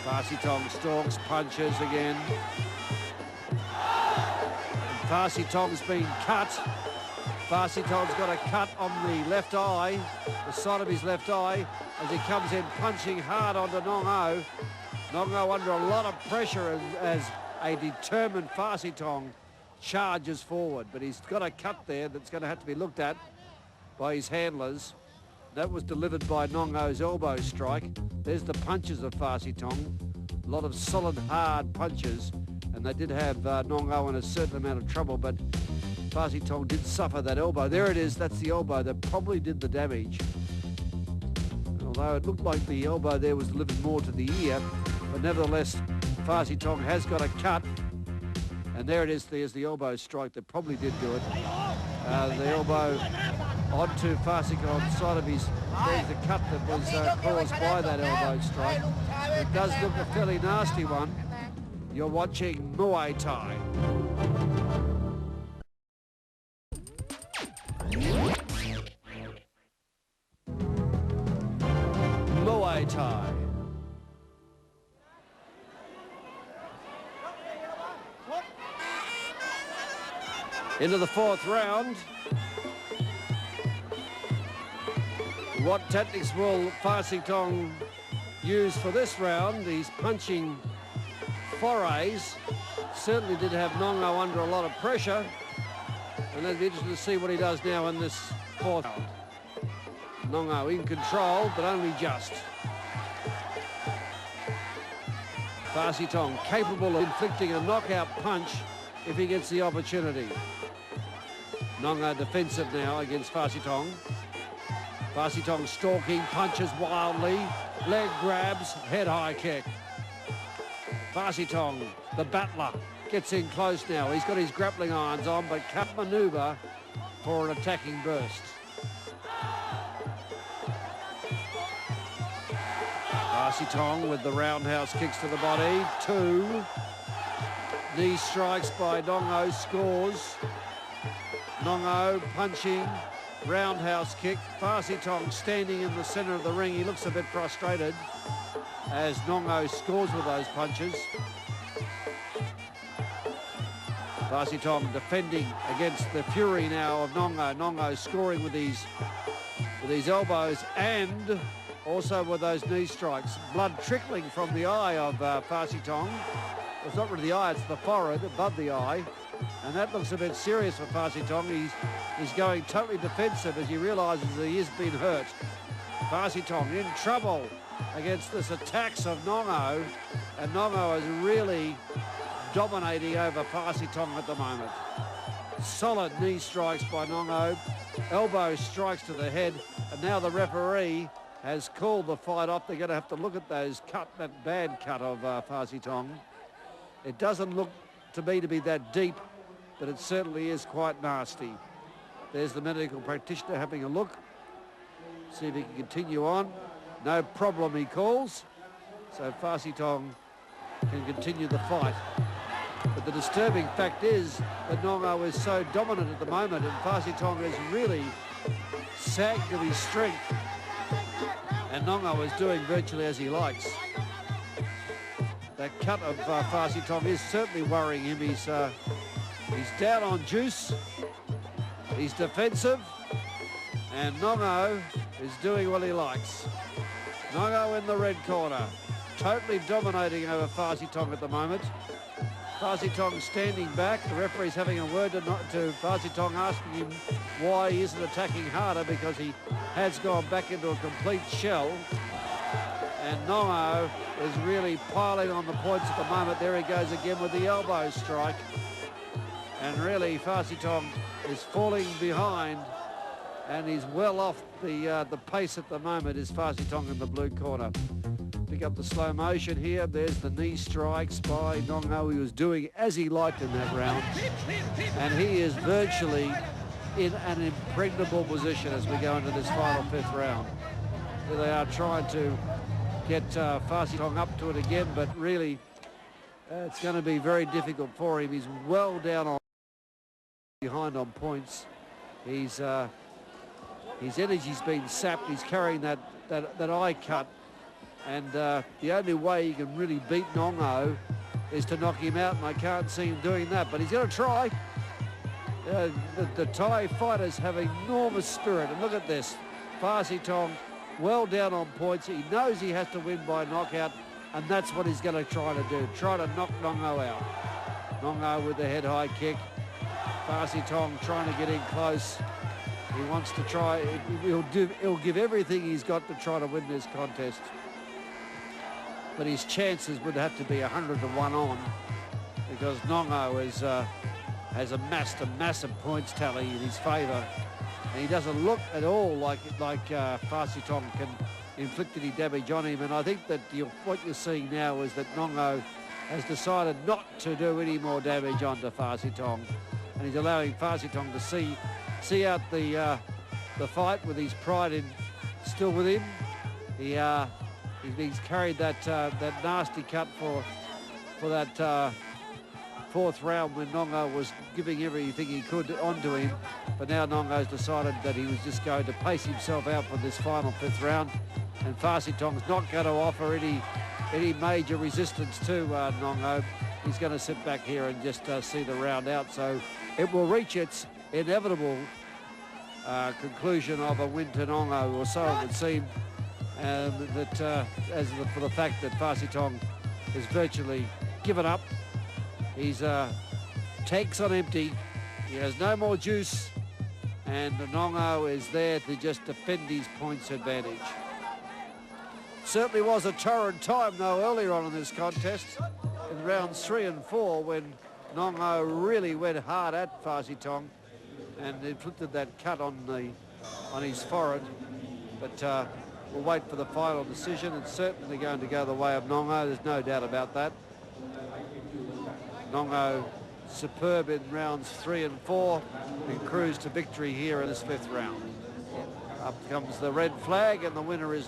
Fahsithong stalks, punches again. And Fahsithong's been cut. Fahsithong's got a cut on the left eye, the side of his left eye, as he comes in punching hard onto Nong. Nong under a lot of pressure as a determined Fahsithong charges forward, but he's got a cut there that's going to have to be looked at by his handlers. That was delivered by Nongo's elbow strike. There's the punches of Fahsithong. A lot of solid, hard punches, and they did have Nong in a certain amount of trouble, but Fahsithong did suffer that elbow. There it is, that's the elbow that probably did the damage. Although it looked like the elbow there was delivered more to the ear, but nevertheless, Fahsithong has got a cut. And there it is, there's the elbow strike that probably did do it. The elbow onto Fahsithong's side of his, there's the cut that was caused by that elbow strike. It does look a fairly nasty one. You're watching Muay Thai. Muay Thai. Into the fourth round. What tactics will Fahsithong use for this round? He's punching forays. Certainly did have Nongo under a lot of pressure. And it'll be interesting to see what he does now in this fourth round. Nongo in control, but only just. Fahsithong capable of inflicting a knockout punch if he gets the opportunity. Nongo defensive now against Fahsithong. Fahsithong stalking, punches wildly, leg grabs, head high kick. Fahsithong, the battler, gets in close now. He's got his grappling irons on, but can't manoeuvre for an attacking burst. Fahsithong with the roundhouse kicks to the body. 2. Knee strikes by Nongo, scores. Nongo punching, roundhouse kick. Fahsithong standing in the centre of the ring. He looks a bit frustrated as Nongo scores with those punches. Fahsithong defending against the fury now of Nongo. Nongo scoring with these elbows and also with those knee strikes. Blood trickling from the eye of Fahsithong. It's not really the eye, it's the forehead above the eye. And that looks a bit serious for Fahsithong. He's going totally defensive as he realises that he has been hurt. Fahsithong in trouble against this attacks of Nongo. And Nongo is really dominating over Fahsithong at the moment. Solid knee strikes by Nongo. Elbow strikes to the head. And now the referee has called the fight off. They're going to have to look at that bad cut of Fahsithong. It doesn't look to me to be that deep, but it certainly is quite nasty. There's the medical practitioner having a look. See if he can continue on. No problem, he calls. So Fahsithong can continue the fight. But the disturbing fact is that Nongo is so dominant at the moment, and Fahsithong has really sagged to his strength. And Nongo is doing virtually as he likes. That cut of Fahsithong is certainly worrying him. He's down on juice. He's defensive. And Nongo is doing what he likes. Nongo in the red corner. Totally dominating over Fahsithong at the moment. Fahsithong standing back. The referee's having a word to Fahsithong, asking him why he isn't attacking harder, because he has gone back into a complete shell. And Nongo is really piling on the points at the moment. There he goes again with the elbow strike. And really Fahsithong is falling behind, and he's well off the pace at the moment is Fahsithong in the blue corner. Pick up the slow motion here. There's the knee strikes by Nongo. He was doing as he liked in that round. And he is virtually in an impregnable position as we go into this final 5th round. Here they are trying to get Fahsithong up to it again, but really it's going to be very difficult for him. He's well down on behind on points. His energy's been sapped. He's carrying that eye cut, And the only way you can really beat Nongo is to knock him out, and I can't see him doing that, but he's going to try. The Thai fighters have enormous spirit, and look at this. Fahsithong well down on points. He knows he has to win by knockout, and that's what he's going to try to do, try to knock Nongo out. Nongo with the head high kick. Fahsithong trying to get in close. He wants to try, he'll give everything he's got to try to win this contest. But his chances would have to be 100 to 1 on, because Nongo has amassed a massive points tally in his favour. And he doesn't look at all like Fahsithong can inflict any damage on him. And I think that what you're seeing now is that Nongo has decided not to do any more damage onto Fahsithong. And he's allowing Fahsithong to see out the fight with his pride still with him. He's carried that nasty cut for that fourth round when Nongo was giving everything he could onto him. But now Nongo's decided that he was just going to pace himself out for this final fifth round. And Fahsithong's not going to offer any major resistance to Nongo. He's going to sit back here and just see the round out. So it will reach its inevitable conclusion of a win to Nongo, or so it would seem. For the fact that Fahsithong is virtually given up. He's tanks on empty. He has no more juice, and Nongo is there to just defend his points advantage. Certainly was a torrid time though earlier on in this contest in rounds 3 and 4 when Nongo really went hard at Fahsithong and inflicted that cut on his forehead. But we'll wait for the final decision. It's certainly going to go the way of Nongo. There's no doubt about that. Nongo superb in rounds 3 and 4 and cruised to victory here in this fifth round. Up comes the red flag, and the winner is